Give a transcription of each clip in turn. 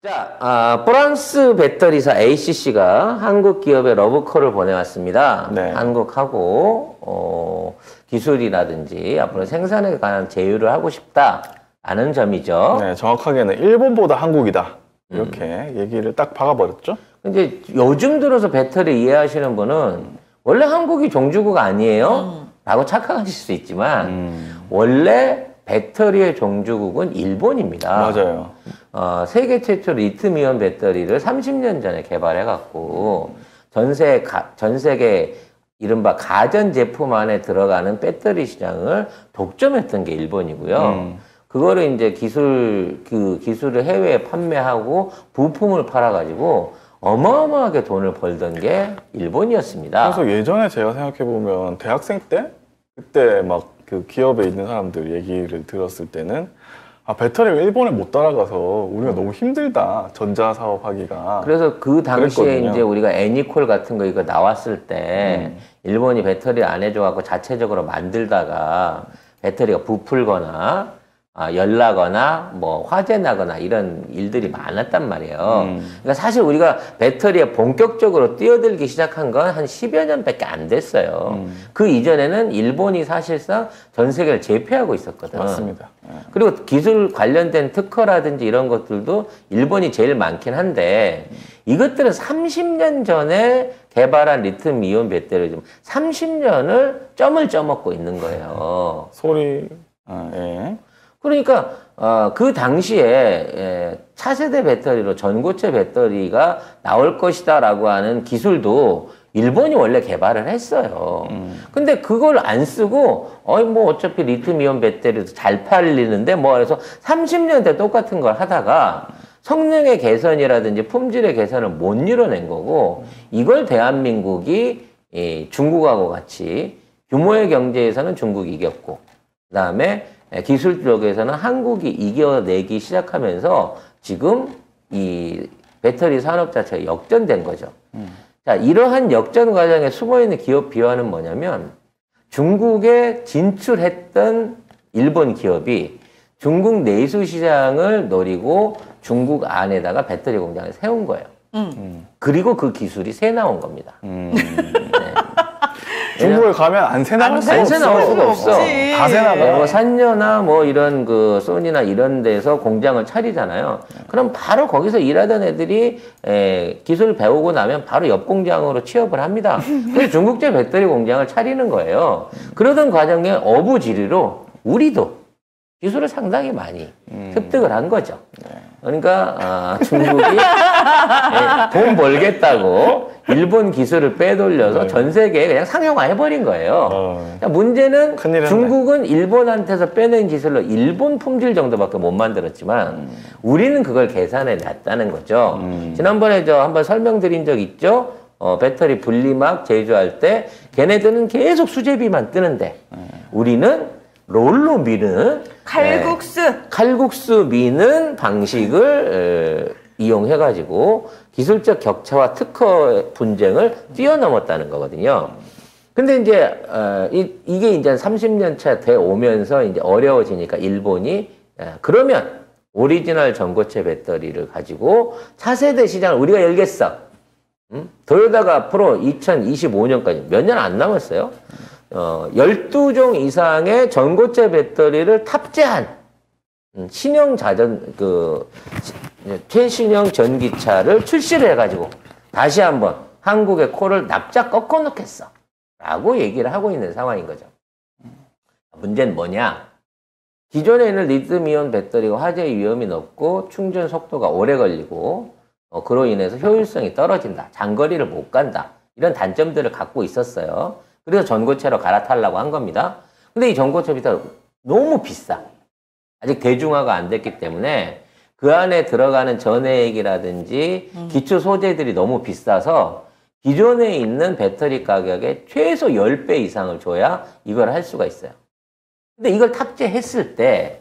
자, 프랑스 배터리사 ACC가 한국 기업에 러브콜을 보내왔습니다. 네. 한국하고 기술이라든지 앞으로 생산에 관한 제휴를 하고 싶다라는 점이죠. 네, 정확하게는 일본보다 한국이다. 이렇게 얘기를 딱 박아버렸죠. 근데 요즘 들어서 배터리 이해하시는 분은 원래 한국이 종주국 아니에요? 라고 착각하실 수 있지만 원래 배터리의 종주국은 일본입니다. 맞아요. 세계 최초 리튬이온 배터리를 30년 전에 개발해갖고 전 세계 이른바 가전제품 안에 들어가는 배터리 시장을 독점했던 게 일본이고요. 그거를 이제 기술을 해외에 판매하고 부품을 팔아가지고 어마어마하게 돈을 벌던 게 일본이었습니다. 그래서 예전에 제가 생각해보면 대학생 때? 그때 막 그 기업에 있는 사람들 얘기를 들었을 때는 배터리가 일본에 못 따라가서 우리가 너무 힘들다. 전자사업 하기가. 그래서 그 당시에 그랬거든요. 이제 우리가 애니콜 같은 거 이거 나왔을 때 일본이 배터리 안 해줘갖고 자체적으로 만들다가 배터리가 부풀거나 열나거나 뭐 화재 나거나 이런 일들이 많았단 말이에요. 그러니까 사실 우리가 배터리에 본격적으로 뛰어들기 시작한 건 한 10여 년밖에 안 됐어요. 그 이전에는 일본이 사실상 전 세계를 제패하고 있었거든. 맞습니다. 그리고 기술 관련된 특허라든지 이런 것들도 일본이 제일 많긴 한데 이것들은 30년 전에 개발한 리튬 이온 배터리 좀 30년을 점을 쪄먹고 있는 거예요. 소리, 예. 그러니까 그 당시에 차세대 배터리로 전고체 배터리가 나올 것이다라고 하는 기술도 일본이 원래 개발을 했어요. 근데 그걸 안 쓰고 뭐 어차피 리튬이온 배터리도 잘 팔리는데 뭐 그래서 30년대 똑같은 걸 하다가 성능의 개선이라든지 품질의 개선을 못 이뤄낸 거고 이걸 대한민국이 중국하고 같이 규모의 경제에서는 중국이 이겼고 그다음에 기술 쪽에서는 한국이 이겨내기 시작하면서 지금 이 배터리 산업 자체가 역전된 거죠. 자, 이러한 역전 과정에 숨어있는 기업 비화는 뭐냐면 중국에 진출했던 일본 기업이 중국 내수 시장을 노리고 중국 안에다가 배터리 공장을 세운 거예요. 그리고 그 기술이 새 나온 겁니다. 네. 중국에 가면 안 새 나갈 수가 없어. 나올 수가 없어. 다 새 나가. 뭐 산녀나 뭐 이런 그 소니나 이런 데서 공장을 차리잖아요. 그럼 바로 거기서 일하던 애들이 기술 배우고 나면 바로 옆 공장으로 취업을 합니다. 그래서 중국제 배터리 공장을 차리는 거예요. 그러던 과정에 어부지리로 우리도 기술을 상당히 많이 습득을 한 거죠. 그러니까 중국이 돈 벌겠다고 일본 기술을 빼돌려서 전 세계에 그냥 상용화해버린 거예요. 그러니까 문제는 중국은 일본한테서 빼낸 기술로 일본 품질 정도밖에 못 만들었지만 우리는 그걸 계산해 놨다는 거죠. 지난번에 저 한번 설명드린 적 있죠? 배터리 분리막 제조할 때 걔네들은 계속 수제비만 뜨는데 우리는 롤로 미는 칼국수 미는 방식을 이용해가지고 기술적 격차와 특허 분쟁을 뛰어넘었다는 거거든요. 근데 이제 이게 이제 30년 차 돼 오면서 이제 어려워지니까 일본이 그러면 오리지널 전고체 배터리를 가지고 차세대 시장을 우리가 열겠어. 도요타가 앞으로 2025년까지 몇 년 안 남았어요. 12종 이상의 전고체 배터리를 탑재한 신형 최신형 전기차를 출시를 해가지고 다시 한번 한국의 코를 납작 꺾어 놓겠어. 라고 얘기를 하고 있는 상황인 거죠. 문제는 뭐냐? 기존에 있는 리튬이온 배터리가 화재 위험이 높고 충전 속도가 오래 걸리고 그로 인해서 효율성이 떨어진다. 장거리를 못 간다. 이런 단점들을 갖고 있었어요. 그래서 전고체로 갈아타려고 한 겁니다. 근데 이 전고체 배터리 너무 비싸. 아직 대중화가 안 됐기 때문에 그 안에 들어가는 전해액이라든지 기초 소재들이 너무 비싸서 기존에 있는 배터리 가격의 최소 10배 이상을 줘야 이걸 할 수가 있어요. 근데 이걸 탑재했을 때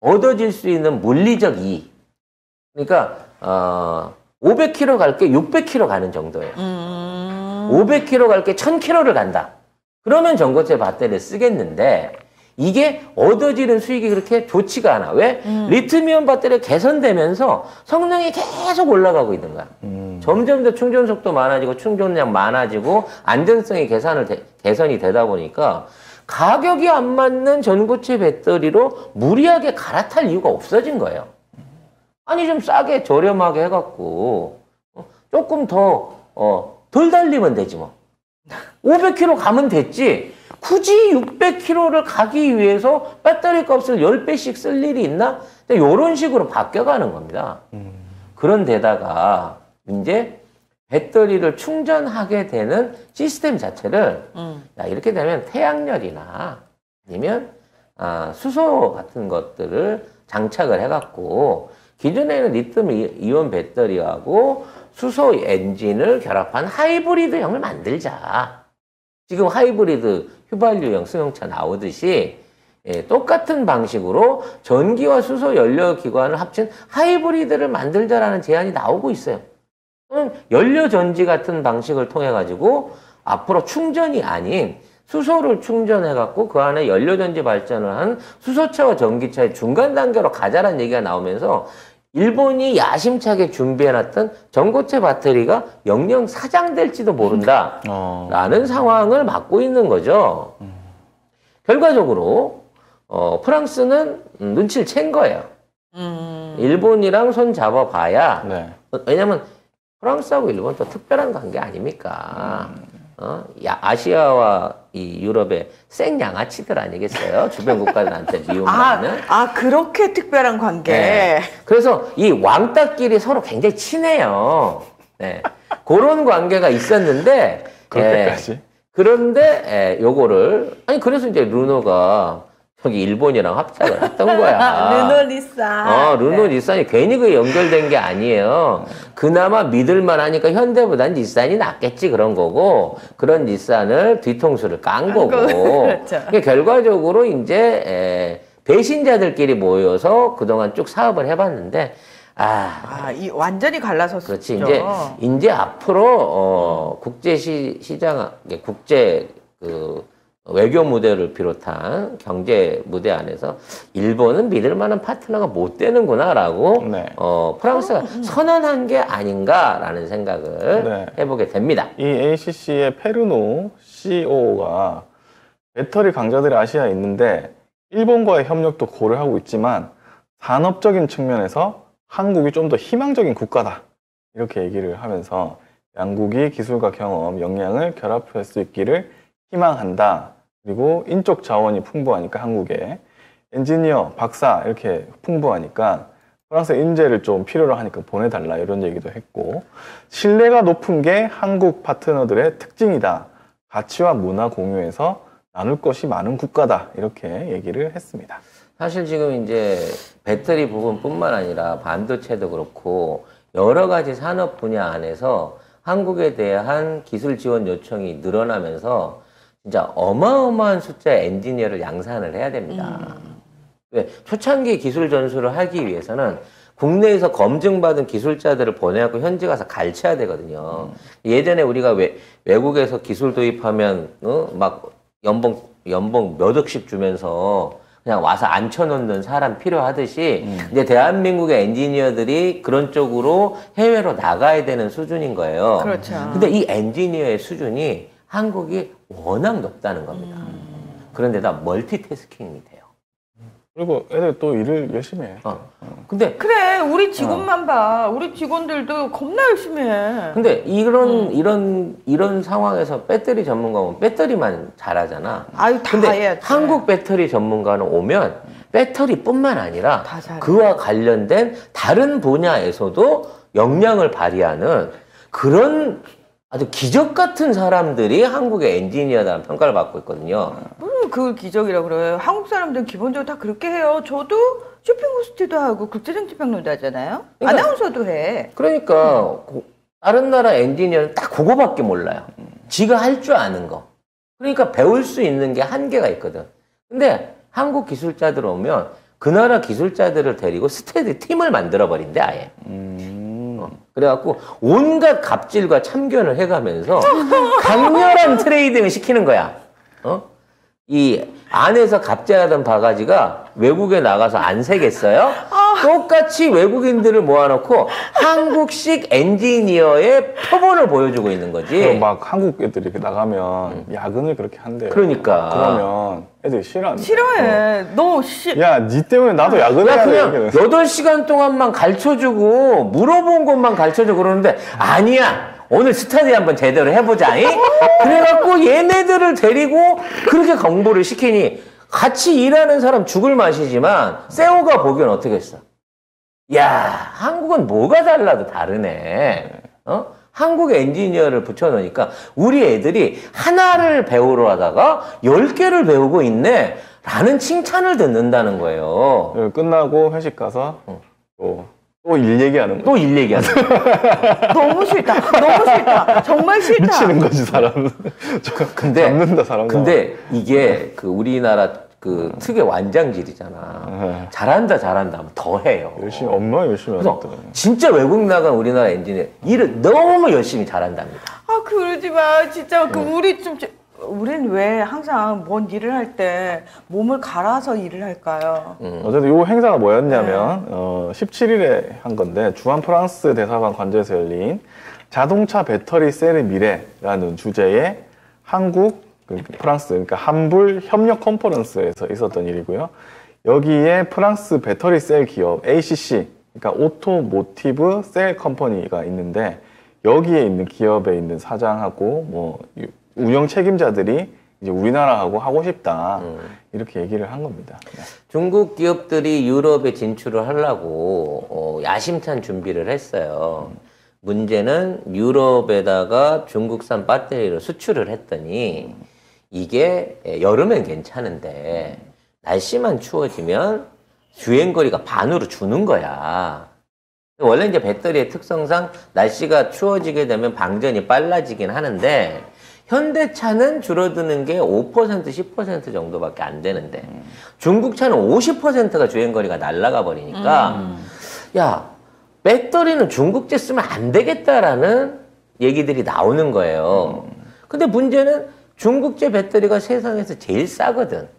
얻어질 수 있는 물리적 이익. 그러니까 500km 갈 게 600km 가는 정도예요. 500km 갈 게 1000km를 간다. 그러면 전고체 배터리를 쓰겠는데 이게 얻어지는 수익이 그렇게 좋지가 않아. 왜? 리튬이온 배터리가 개선되면서 성능이 계속 올라가고 있는 거야. 점점 더 충전 속도 많아지고 충전량 많아지고 안전성이 개선이 되다 보니까 가격이 안 맞는 전고체 배터리로 무리하게 갈아탈 이유가 없어진 거예요. 아니 좀 싸게 저렴하게 해갖고 조금 덜 달리면 되지 뭐. 500km 가면 됐지. 굳이 600km를 가기 위해서 배터리 값을 10배씩 쓸 일이 있나? 이런 식으로 바뀌어가는 겁니다. 그런데다가 이제 배터리를 충전하게 되는 시스템 자체를 야, 이렇게 되면 태양열이나 아니면 수소 같은 것들을 장착을 해갖고 기존에는 리튬 이온 배터리하고 수소 엔진을 결합한 하이브리드형을 만들자. 지금 하이브리드 휘발유형 승용차 나오듯이 똑같은 방식으로 전기와 수소 연료 기관을 합친 하이브리드를 만들자라는 제안이 나오고 있어요. 연료 전지 같은 방식을 통해 가지고 앞으로 충전이 아닌 수소를 충전해 갖고 그 안에 연료 전지 발전을 한 수소차와 전기차의 중간 단계로 가자라는 얘기가 나오면서 일본이 야심차게 준비해놨던 전고체 배터리가 영영 사장될지도 모른다라는 상황을 맞고 있는 거죠. 결과적으로 프랑스는 눈치를 챈 거예요. 일본이랑 손 잡아봐야 네. 왜냐면 프랑스하고 일본 또 특별한 관계 아닙니까? 아시아와 이 유럽의 생양아치들 아니겠어요? 주변 국가들한테 미움받는. 그렇게 특별한 관계. 네. 그래서 이 왕따끼리 서로 굉장히 친해요. 네. 그런 관계가 있었는데. 그렇게까지? 그런데 요거를 그래서 이제 르노가 저기 일본이랑 합작을 했던 거야. 르노 닛산. 르노 닛산이 괜히 그게 연결된 게 아니에요. 그나마 믿을만 하니까 현대보단 닛산이 낫겠지 그런 거고, 그런 닛산을 뒤통수를 깐 거고. 그렇죠. 결과적으로 이제 배신자들끼리 모여서 그동안 쭉 사업을 해봤는데, 완전히 갈라섰죠. 그렇지. 이제 앞으로 국제 시장, 국제 외교 무대를 비롯한 경제 무대 안에서 일본은 믿을 만한 파트너가 못 되는구나라고 네. 프랑스가 선언한 게 아닌가라는 생각을 네. 해보게 됩니다. 이 ACC의 페르노 CEO가 배터리 강자들이 아시아에 있는데 일본과의 협력도 고려하고 있지만 산업적인 측면에서 한국이 좀 더 희망적인 국가다 이렇게 얘기를 하면서 양국이 기술과 경험, 역량을 결합할 수 있기를 희망한다. 그리고 인적 자원이 풍부하니까 한국에 엔지니어, 박사 이렇게 풍부하니까 프랑스 인재를 좀 필요로 하니까 보내달라 이런 얘기도 했고, 신뢰가 높은 게 한국 파트너들의 특징이다. 가치와 문화 공유해서 나눌 것이 많은 국가다 이렇게 얘기를 했습니다. 사실 지금 이제 배터리 부분뿐만 아니라 반도체도 그렇고 여러 가지 산업 분야 안에서 한국에 대한 기술 지원 요청이 늘어나면서 진짜 어마어마한 숫자의 엔지니어를 양산을 해야 됩니다. 왜? 초창기 기술 전수를 하기 위해서는 국내에서 검증받은 기술자들을 보내갖고 현지 가서 가르쳐야 되거든요. 예전에 우리가 외국에서 기술 도입하면 막 연봉 몇 억씩 주면서 그냥 와서 앉혀놓는 사람 필요하듯이 이제 대한민국의 엔지니어들이 그런 쪽으로 해외로 나가야 되는 수준인 거예요. 그렇죠. 근데 이 엔지니어의 수준이 한국이 워낙 높다는 겁니다. 그런데다 멀티태스킹이 돼요. 그리고 애들 또 일을 열심히 해. 근데 그래, 우리 직원만 봐. 우리 직원들도 겁나 열심히 해. 근데 이런 상황에서 배터리 전문가는 배터리만 잘하잖아. 다 근데 해야지. 한국 배터리 전문가는 오면 배터리뿐만 아니라 다 잘해. 그와 관련된 다른 분야에서도 역량을 발휘하는 그런 아주 기적 같은 사람들이 한국의 엔지니어라는 평가를 받고 있거든요. 그걸 기적이라고 그래요. 한국 사람들은 기본적으로 다 그렇게 해요. 저도 쇼핑호스트도 하고 국제정치평론도 하잖아요. 그러니까, 아나운서도 해. 그러니까 다른 나라 엔지니어는 딱 그거밖에 몰라요. 지가 할 줄 아는 거. 그러니까 배울 수 있는 게 한계가 있거든. 근데 한국 기술자들 오면 그 나라 기술자들을 데리고 스테디 팀을 만들어 버린대 아예. 그래갖고 온갖 갑질과 참견을 해가면서 강렬한 트레이딩을 시키는 거야. 이 안에서 갑질하던 바가지가 외국에 나가서 안 새겠어요? 똑같이 외국인들을 모아놓고 한국식 엔지니어의 표본을 보여주고 있는 거지. 그럼 막 한국 애들이 이렇게 나가면 야근을 그렇게 한대요. 그러니까. 그러면 애들이 싫어한대. 싫어해. 너 야, 니 때문에 나도 야근을 야, 해야 돼. 그냥 이렇게. 8시간 동안만 가르쳐주고 물어본 것만 가르쳐주고 그러는데 아니야. 오늘 스터디 한번 제대로 해보자. 그래갖고 얘네들을 데리고 그렇게 공부를 시키니 같이 일하는 사람 죽을 맛이지만 세오가 보기엔 어떻게 했어? 야, 한국은 뭐가 달라도 다르네. 한국 엔지니어를 붙여놓으니까 우리 애들이 하나를 배우러 하다가 10개를 배우고 있네. 라는 칭찬을 듣는다는 거예요. 끝나고 회식 가서 또 일 얘기하는 거. 또 일 얘기하는 거야. 너무 싫다. 너무 싫다. 정말 싫다. 미치는 거지, 사람은. 근데, 잡는다, 사람. 근데 이게 그 우리나라 그 특유의 완장질이잖아. 잘한다 하면 더 해요. 열심히, 엄마 열심히 그래서 하겠다. 진짜 외국 나간 우리나라 엔지니어 일을 너무 열심히 잘한답니다. 아, 그러지 마. 진짜 우린 왜 항상 뭔 일을 할 때 몸을 갈아서 일을 할까요? 어쨌든 이 행사가 뭐였냐면 17일에 한 건데 주한 프랑스 대사관 관저에서 열린 자동차 배터리 셀의 미래라는 주제의 한국, 프랑스, 그러니까 한불 협력 컨퍼런스에서 있었던 일이고요. 여기에 프랑스 배터리 셀 기업 ACC, 그러니까 오토모티브 셀 컴퍼니가 있는데 여기에 있는 기업에 있는 사장하고 뭐 운영 책임자들이 이제 우리나라하고 하고 싶다 이렇게 얘기를 한 겁니다. 중국 기업들이 유럽에 진출을 하려고 야심찬 준비를 했어요. 문제는 유럽에다가 중국산 배터리를 수출을 했더니 이게 여름엔 괜찮은데 날씨만 추워지면 주행거리가 반으로 주는 거야. 원래 이제 배터리의 특성상 날씨가 추워지게 되면 방전이 빨라지긴 하는데 현대차는 줄어드는 게 5%, 10% 정도밖에 안 되는데 중국 차는 50%가 주행거리가 날아가 버리니까 야, 배터리는 중국제 쓰면 안 되겠다라는 얘기들이 나오는 거예요. 근데 문제는 중국제 배터리가 세상에서 제일 싸거든.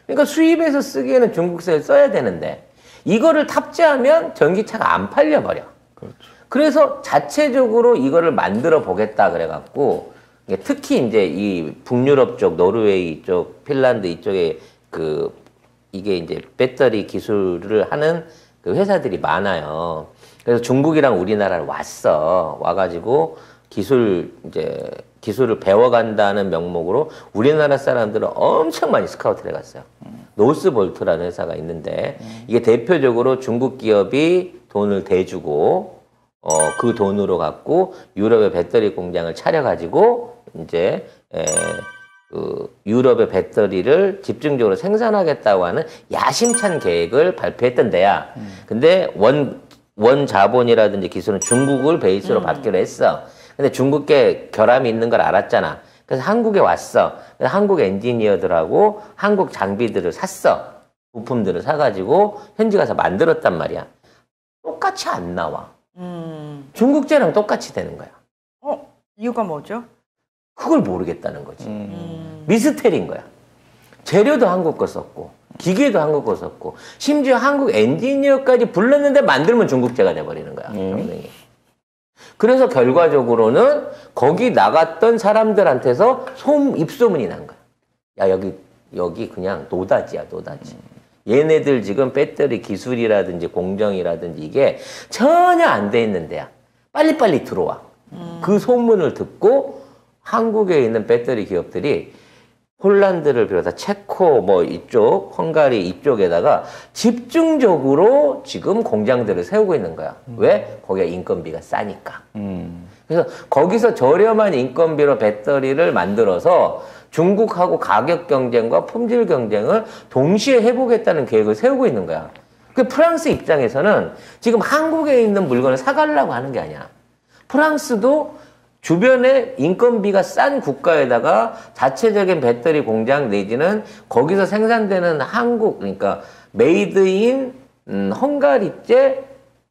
그러니까 수입해서 쓰기에는 중국製써야 되는데 이거를 탑재하면 전기차가 안 팔려버려. 그렇죠. 그래서 자체적으로 이거를 만들어 보겠다 그래갖고 특히 이제 이 북유럽 쪽, 노르웨이 쪽, 핀란드 이쪽에 이게 이제 배터리 기술을 하는 그 회사들이 많아요. 그래서 중국이랑 우리나라를 와가지고 기술을 배워간다는 명목으로 우리나라 사람들은 엄청 많이 스카우트를 해갔어요. 노스볼트라는 회사가 있는데 이게 대표적으로 중국 기업이 돈을 대주고 그 돈으로 갖고 유럽의 배터리 공장을 차려가지고 이제 유럽의 배터리를 집중적으로 생산하겠다고 하는 야심찬 계획을 발표했던 데야. 근데 원 자본이라든지 기술은 중국을 베이스로 받기로 했어. 근데 중국계 결함이 있는 걸 알았잖아. 그래서 한국에 왔어. 그래서 한국 엔지니어들하고 한국 장비들을 샀어. 부품들을 사가지고 현지 가서 만들었단 말이야. 똑같이 안 나와. 중국제랑 똑같이 되는 거야. 이유가 뭐죠? 그걸 모르겠다는 거지. 미스테리인 거야. 재료도 한국 거 썼고 기계도 한국 거 썼고 심지어 한국 엔지니어까지 불렀는데 만들면 중국제가 돼버리는 거야. 경쟁이. 그래서 결과적으로는 거기 나갔던 사람들한테서 입소문이 난 거야. 야, 여기 그냥 노다지야, 노다지. 얘네들 지금 배터리 기술이라든지 공정이라든지 이게 전혀 안 돼 있는 데야. 빨리빨리 들어와. 그 소문을 듣고 한국에 있는 배터리 기업들이 폴란드를 비롯해 체코 뭐 이쪽, 헝가리 이쪽에다가 집중적으로 지금 공장들을 세우고 있는 거야. 왜? 거기가 인건비가 싸니까. 그래서 거기서 저렴한 인건비로 배터리를 만들어서 중국하고 가격 경쟁과 품질 경쟁을 동시에 해보겠다는 계획을 세우고 있는 거야. 그 프랑스 입장에서는 지금 한국에 있는 물건을 사가려고 하는 게 아니야. 프랑스도 주변에 인건비가 싼 국가에다가 자체적인 배터리 공장 내지는 거기서 생산되는 한국, 그러니까 메이드 인 헝가리제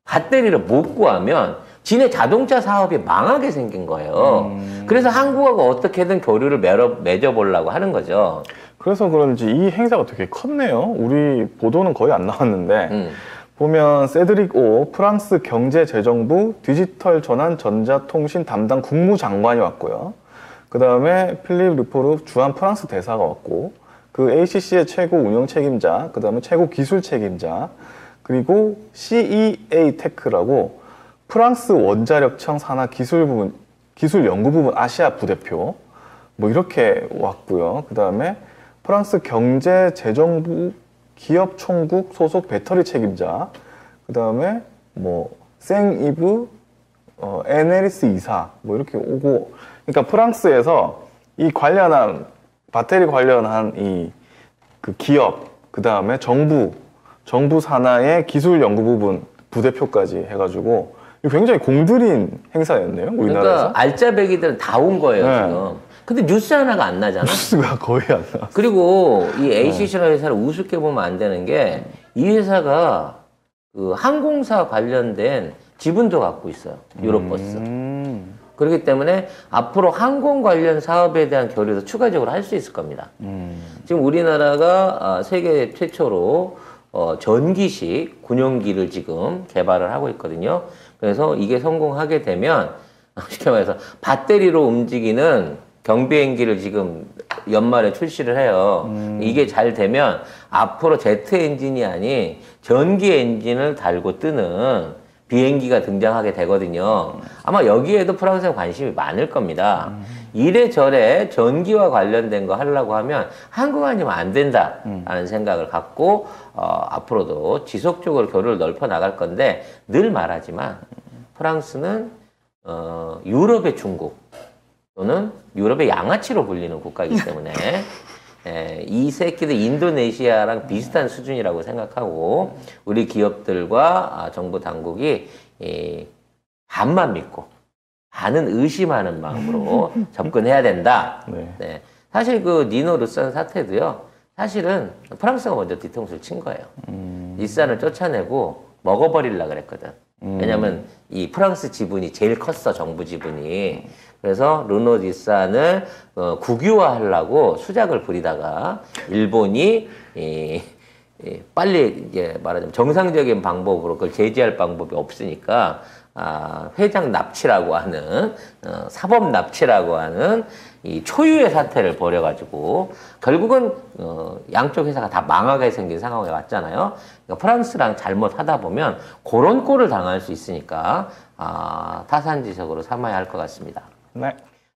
배터리를 못 구하면 지네 자동차 사업이 망하게 생긴 거예요. 그래서 한국하고 어떻게든 교류를 맺어보려고 하는 거죠. 그래서 그런지 이 행사가 되게 컸네요. 우리 보도는 거의 안 나왔는데 보면 세드릭 오 프랑스 경제재정부 디지털 전환 전자통신 담당 국무장관이 왔고요. 그 다음에 필립 르포르 주한 프랑스 대사가 왔고, 그 ACC의 최고 운영 책임자, 그 다음에 최고 기술 책임자, 그리고 CEA 테크라고 프랑스 원자력청 산하 기술 연구 부분 아시아 부대표 뭐 이렇게 왔고요. 그 다음에 프랑스 경제재정부 기업 총국 소속 배터리 책임자, 그 다음에 뭐 생이브 에네리스 이사 뭐 이렇게 오고, 그러니까 프랑스에서 이 관련한 배터리 관련한 이 그 기업, 그 다음에 정부 산하의 기술 연구 부분 부대표까지 해가지고 굉장히 공들인 행사였네요, 우리나라에서. 그러니까 알짜배기들은 다 온 거예요, 네. 지금. 근데 뉴스 하나가 안 나잖아. 뉴스가 거의 안 나왔어요. 그리고 이 ACC라는 회사를 우습게 보면 안 되는 게, 이 회사가 그 항공사 관련된 지분도 갖고 있어요. 유로버스. 그렇기 때문에 앞으로 항공 관련 사업에 대한 교류도 추가적으로 할 수 있을 겁니다. 지금 우리나라가 세계 최초로 전기식 군용기를 지금 개발을 하고 있거든요. 그래서 이게 성공하게 되면 쉽게 말해서 배터리로 움직이는 경비행기를 지금 연말에 출시를 해요. 이게 잘 되면 앞으로 제트 엔진이 아닌 전기 엔진을 달고 뜨는 비행기가 등장하게 되거든요. 아마 여기에도 프랑스에 관심이 많을 겁니다. 이래저래 전기와 관련된 거 하려고 하면 한국 아니면 안 된다라는 생각을 갖고 앞으로도 지속적으로 교류를 넓혀 나갈 건데, 늘 말하지만 프랑스는 유럽의 중국 또는 유럽의 양아치로 불리는 국가이기 때문에 이 새끼들 인도네시아랑 비슷한 수준이라고 생각하고, 우리 기업들과 정부 당국이 반만 믿고 반은 의심하는 마음으로 접근해야 된다. 네. 네. 사실 그 니노 르산 사태도요, 사실은 프랑스가 먼저 뒤통수를 친 거예요. 르산을 쫓아내고 먹어버리려고 그랬거든. 왜냐면 이 프랑스 지분이 제일 컸어, 정부 지분이. 그래서 르노 르산을 국유화하려고 수작을 부리다가 일본이 빨리 이제 말하자면 정상적인 방법으로 그걸 제재할 방법이 없으니까 회장 납치라고 하는 사법 납치라고 하는 이 초유의 사태를 벌여가지고 결국은 양쪽 회사가 다 망하게 생긴 상황에 왔잖아요. 그러니까 프랑스랑 잘못하다 보면 그런 꼴을 당할 수 있으니까 타산지석으로 삼아야 할 것 같습니다. 네.